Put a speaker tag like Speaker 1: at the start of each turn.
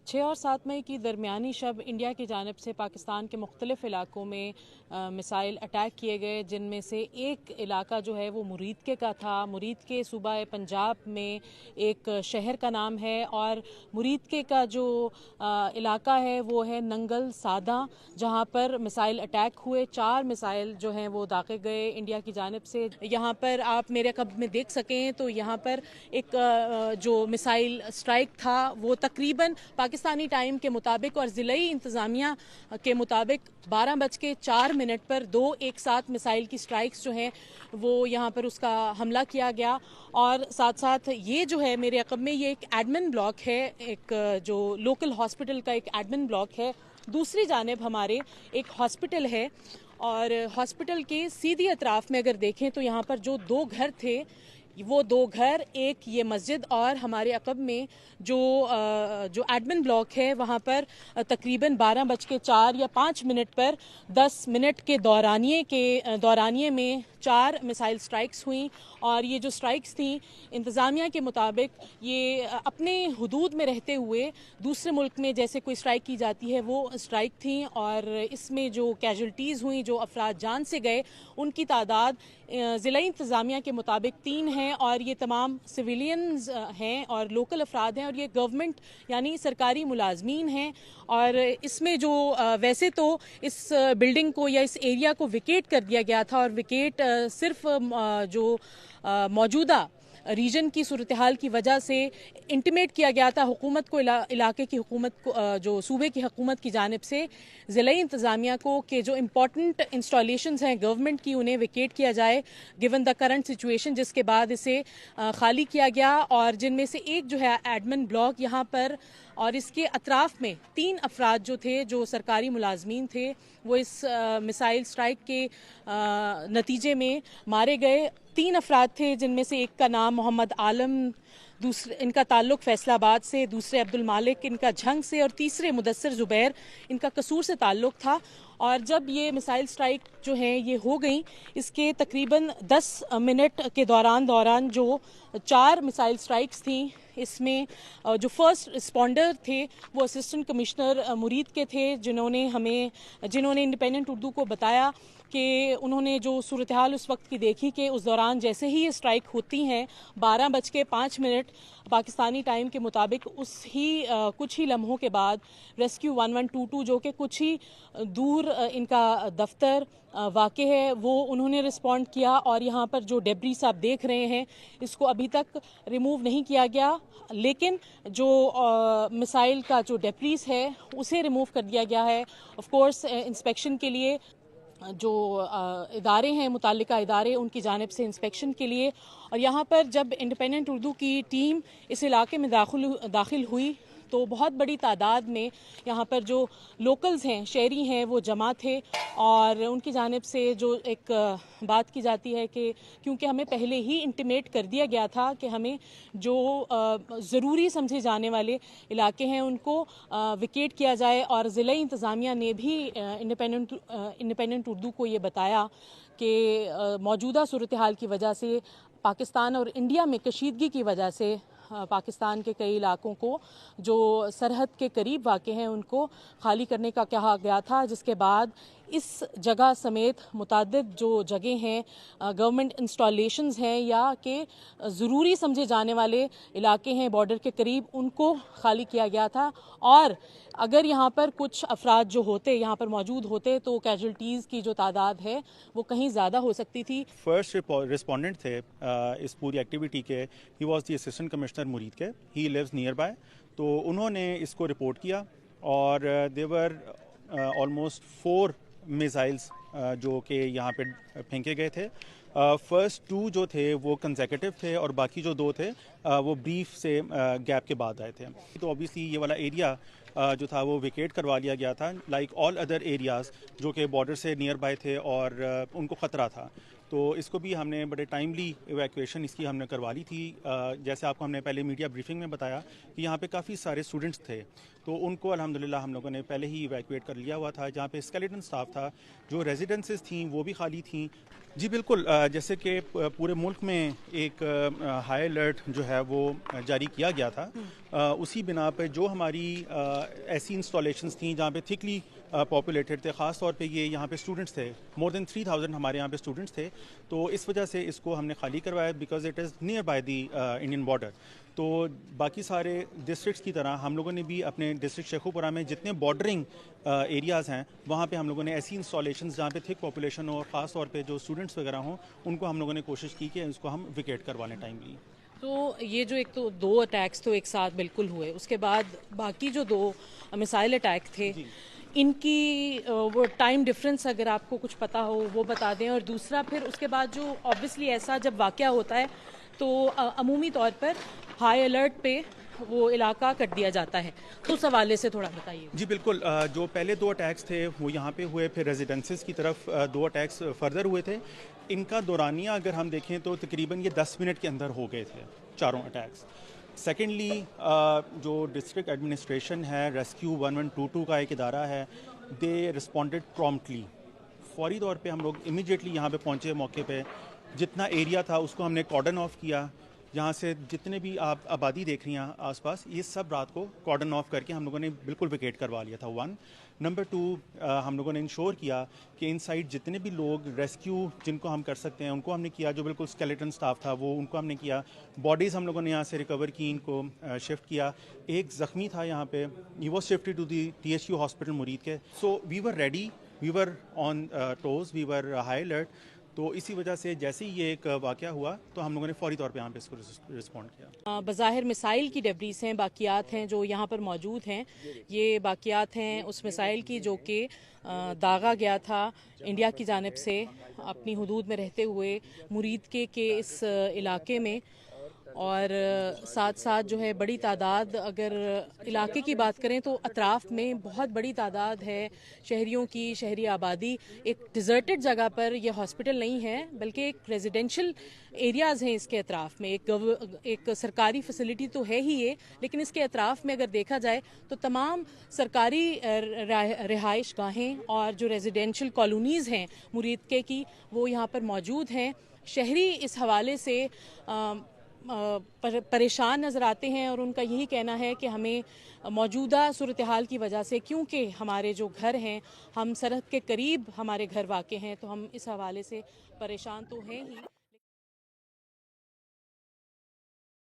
Speaker 1: 6 और 7 मई की दरमियानी शब इंडिया की जानिब से पाकिस्तान के मुख्तलिफ़ इलाकों में मिसाइल अटैक किए गए, जिनमें से एक इलाका जो है वो मुरीदके का था। मुरीदके सूबा पंजाब में एक शहर का नाम है, और मुरीदके का जो इलाका है वो है नंगल सादा, जहाँ पर मिसाइल अटैक हुए। 4 मिसाइल जो हैं वो दागे गए इंडिया की जानिब से। यहाँ पर आप मेरे कब्ज़ में देख सकें तो यहाँ पर एक जो मिसाइल स्ट्राइक था वो तकरीबन पाकिस्तानी टाइम के मुताबिक और ज़िलाई इंतज़ामिया के मुताबिक 12:04 पर 2 एक साथ मिसाइल की स्ट्राइक्स जो हैं वो यहाँ पर उसका हमला किया गया। और साथ साथ ये जो है मेरे अक़ब में ये एक एडमिन ब्लॉक है, एक जो लोकल हॉस्पिटल का एक एडमिन ब्लॉक है। दूसरी जानिब हमारे एक हॉस्पिटल है, और हॉस्पिटल के सीधी अतराफ में अगर देखें तो यहाँ पर जो 2 घर थे, वो 2 घर, एक ये मस्जिद, और हमारे अक़ब में जो एडमिन ब्लॉक है वहाँ पर तकरीबन 12:04 या 5 पर 10 मिनट के दौरानिए में 4 मिसाइल स्ट्राइक्स हुई। और ये जो स्ट्राइक्स थी इंतज़ामिया के मुताबिक ये अपने हुदूद में रहते हुए दूसरे मुल्क में जैसे कोई स्ट्राइक की जाती है वो स्ट्राइक थी। और इसमें जो कैजुअल्टीज़ हुई, जो अफराद जान से गए, उनकी तादाद ज़िलाई इंतज़ामिया के मुताबिक 3 हैं, और ये तमाम सिविलियंस हैं और लोकल अफराद हैं, और ये गवर्नमेंट यानी सरकारी मुलाजमीन हैं। और इसमें जो वैसे तो इस बिल्डिंग को या इस एरिया को विकेट कर दिया गया था, और विकेट सिर्फ जो मौजूदा रीजन की सूरत हाल की वजह से इंटीमेट किया गया था हुकूमत को, इलाके की हुकूमत को, जो सूबे की हुकूमत की जानिब से ज़िलाई इंतज़ामिया को कि जो इम्पॉर्टेंट इंस्टॉलेशंस हैं गवर्नमेंट की उन्हें विकेट किया जाए गिवन द करंट सिचुएशन, जिसके बाद इसे खाली किया गया। और जिनमें से एक जो है एडमिन ब्लॉक यहाँ पर, और इसके अतराफ में 3 अफराद जो थे जो सरकारी मुलाजमीन थे वो इस मिसाइल स्ट्राइक के नतीजे में मारे गए। 3 अफराद थे, जिनमें से एक का नाम मोहम्मद आलम, दूसरे इनका ताल्लुक फैसलाबाद से, दूसरे अब्दुल मालिक इनका झंग से, और तीसरे मुदस्सिर ज़ुबैर इनका कसूर से ताल्लुक था। और जब ये मिसाइल स्ट्राइक जो हैं ये हो गई, इसके तकरीबन 10 मिनट के दौरान जो 4 मिसाइल स्ट्राइक्स थी, इसमें जो फर्स्ट रिस्पॉन्डर थे वो असिस्टेंट कमिश्नर मुरीद के थे, जिन्होंने इंडिपेंडेंट उर्दू को बताया कि उन्होंने जो सूरत हाल उस वक्त की देखी कि उस दौरान जैसे ही ये स्ट्राइक होती हैं 12:05 पाकिस्तानी टाइम के मुताबिक कुछ ही लम्हों के बाद रेस्क्यू 1122 जो कि कुछ ही दूर इनका दफ्तर वाक़े है वो उन्होंने रिस्पॉन्ड किया। और यहाँ पर जो डेब्रीज आप देख रहे हैं इसको अभी तक रिमूव नहीं किया गया, लेकिन जो मिसाइल का जो डेब्रीज है उसे रिमूव कर दिया गया है ऑफ कोर्स इंस्पेक्शन के लिए। जो इदारे हैं, मुताल्लिका इदारे, उनकी जानिब से इंस्पेक्शन के लिए। और यहाँ पर जब इंडिपेंडेंट उर्दू की टीम इस इलाके में दाखिल हुई तो बहुत बड़ी तादाद में यहाँ पर जो लोकल्स हैं, शहरी हैं, वो जमा थे। और उनकी जानिब से जो एक बात की जाती है कि क्योंकि हमें पहले ही इंटीमेट कर दिया गया था कि हमें जो ज़रूरी समझे जाने वाले इलाके हैं उनको विकेट किया जाए, और ज़िलाई इंतज़ामिया ने भी इंडिपेंडेंट उर्दू को ये बताया कि मौजूदा सूरत हाल की वजह से पाकिस्तान और इंडिया में कशीदगी की वजह से पाकिस्तान के कई इलाकों को जो सरहद के करीब वाक़े हैं उनको खाली करने का कहा गया था, जिसके बाद इस जगह समेत मुताद्दिद जो जगह हैं, गवर्नमेंट इंस्टॉलेशंस हैं या कि ज़रूरी समझे जाने वाले इलाके हैं बॉर्डर के करीब, उनको खाली किया गया था। और अगर यहाँ पर कुछ अफराद जो होते यहाँ पर मौजूद होते तो कैजुअल्टीज़ की जो तादाद है वो कहीं ज़्यादा हो सकती थी।
Speaker 2: फर्स्ट रिस्पोंडेंट थे इस पूरी एक्टिविटी के, he was the assistant commissioner मुरीद के, ही लिव्स नियर बाय। तो उन्होंने इसको रिपोर्ट किया और देवर ऑलमोस्ट 4 मिसाइल्स जो कि यहाँ पे फेंके गए थे। फर्स्ट 2 जो थे वो कंसेक्यूटिव थे और बाकी जो 2 थे वो ब्रीफ से गैप के बाद आए थे। तो ऑब्वियसली ये वाला एरिया जो था वो विकेट करवा लिया गया था, लाइक ऑल अदर एरियाज़ जो कि बॉर्डर से नियर बाय थे और उनको ख़तरा था। तो इसको भी हमने बड़े टाइमली इवैक्यूएशन इसकी हमने करवा ली थी। जैसे आपको हमने पहले मीडिया ब्रीफिंग में बताया कि यहाँ पे काफ़ी सारे स्टूडेंट्स थे تو ان کو الحمدللہ ہم لوگوں نے پہلے ہی ایویکویٹ کر لیا ہوا تھا. جہاں پہ اسکیلیٹن سٹاف تھا, جو ریزیڈنسز تھیں وہ بھی خالی تھیں. جی بالکل, جیسے کہ پورے ملک میں ایک ہائی الرٹ جو ہے وہ جاری کیا گیا تھا, اسی بنا پہ جو ہماری ایسی انسٹالیشنز تھیں جہاں پہ تھکلی پاپولیٹڈ تھے, خاص طور پہ یہ یہاں پہ اسٹوڈنٹس تھے, مور دین 3000 ہمارے یہاں پہ اسٹوڈنٹس تھے, تو اس وجہ سے اس کو ہم نے خالی کروایا because it is near by the Indian border. تو باقی سارے ڈسٹرکٹس کی طرح ہم لوگوں نے بھی اپنے ڈسٹرکٹ شیخوپورہ میں جتنے بارڈرنگ ایریاز ہیں وہاں پہ ہم لوگوں نے ایسی انسٹالیشنز جہاں پہ تھک پاپولیشن ہو اور خاص طور پہ جو اسٹوڈنٹس وغیرہ ہوں ان کو ہم لوگوں نے کوشش کی کہ اس کو ہم ویکیٹ کروا لیں ٹائملی.
Speaker 1: تو یہ جو ایک تو 2 اٹیکس تو ایک ساتھ بالکل ہوئے, اس کے بعد باقی جو 2 میسائل اٹیک تھے ان کی وہ ٹائم ڈفرینس اگر آپ کو کچھ پتہ ہو وہ بتا دیں. اور دوسرا پھر اس کے بعد جو آبویسلی ایسا جب واقعہ ہوتا ہے تو عمومی طور پر ہائی الرٹ پہ وہ علاقہ کر دیا جاتا ہے, تو اس حوالے سے تھوڑا بتائیے.
Speaker 2: جی بالکل, جو پہلے 2 اٹیکس تھے وہ یہاں پہ ہوئے, پھر ریزیڈنسز کی طرف 2 اٹیکس فردر ہوئے تھے. ان کا دورانیہ اگر ہم دیکھیں تو تقریباً یہ 10 منٹ کے اندر ہو گئے تھے چاروں اٹیکس. سیکنڈلی جو ڈسٹرکٹ ایڈمنسٹریشن ہے, ریسکیو 1122 کا ایک ادارہ ہے, دے رسپونڈڈ پرومپٹلی. فوری طور پہ ہم لوگ امیڈیٹلی یہاں پہ پہنچے موقع پہ, جتنا ایریا تھا اس کو ہم نے کارڈن آف کیا. یہاں سے جتنے بھی آپ آبادی دیکھ رہی ہیں آس پاس, یہ سب رات کو کارڈن آف کر کے ہم لوگوں نے بالکل ویکیٹ کروا لیا تھا. 1 نمبر 2, ہم لوگوں نے انشور کیا کہ ان سائڈ جتنے بھی لوگ ریسکیو جن کو ہم کر سکتے ہیں ان کو ہم نے کیا, جو بالکل اسکیلیٹن سٹاف تھا وہ ان کو ہم نے کیا. باڈیز ہم لوگوں نے یہاں سے ریکور کی, ان کو شفٹ کیا. ایک زخمی تھا یہاں پہ, ہی was shifted to the THU hospital Murid کے. So we were ready, we were on toes, we were high alert. تو اسی وجہ سے جیسے ہی یہ ایک واقعہ ہوا تو ہم لوگوں نے فوری طور پہ یہاں پہ اس کو رسپونڈ کیا.
Speaker 1: بظاہر مسائل کی ڈبریز ہیں, باقیات ہیں جو یہاں پر موجود ہیں, یہ باقیات ہیں اس مسائل کی جو کہ داغا گیا تھا انڈیا کی جانب سے اپنی حدود میں رہتے ہوئے مرید کے اس علاقے میں. اور ساتھ ساتھ جو ہے بڑی تعداد, اگر علاقے کی بات کریں تو اطراف میں بہت بڑی تعداد ہے شہریوں کی, شہری آبادی. ایک ڈیزرٹڈ جگہ پر یہ ہاسپٹل نہیں ہے بلکہ ایک ریزیڈینشل ایریاز ہیں اس کے اطراف میں. ایک سرکاری فیسلٹی تو ہے ہی یہ, لیکن اس کے اطراف میں اگر دیکھا جائے تو تمام سرکاری رہائش گاہیں اور جو ریزیڈینشل کالونیز ہیں مرید کی وہ یہاں پر موجود ہیں. شہری اس حوالے سے پریشان نظر آتے ہیں اور ان کا یہی کہنا ہے کہ ہمیں موجودہ صورتحال کی وجہ سے, کیونکہ ہمارے جو گھر ہیں ہم سرحد کے قریب ہمارے گھر واقع ہیں, تو ہم اس حوالے سے پریشان تو ہیں ہی.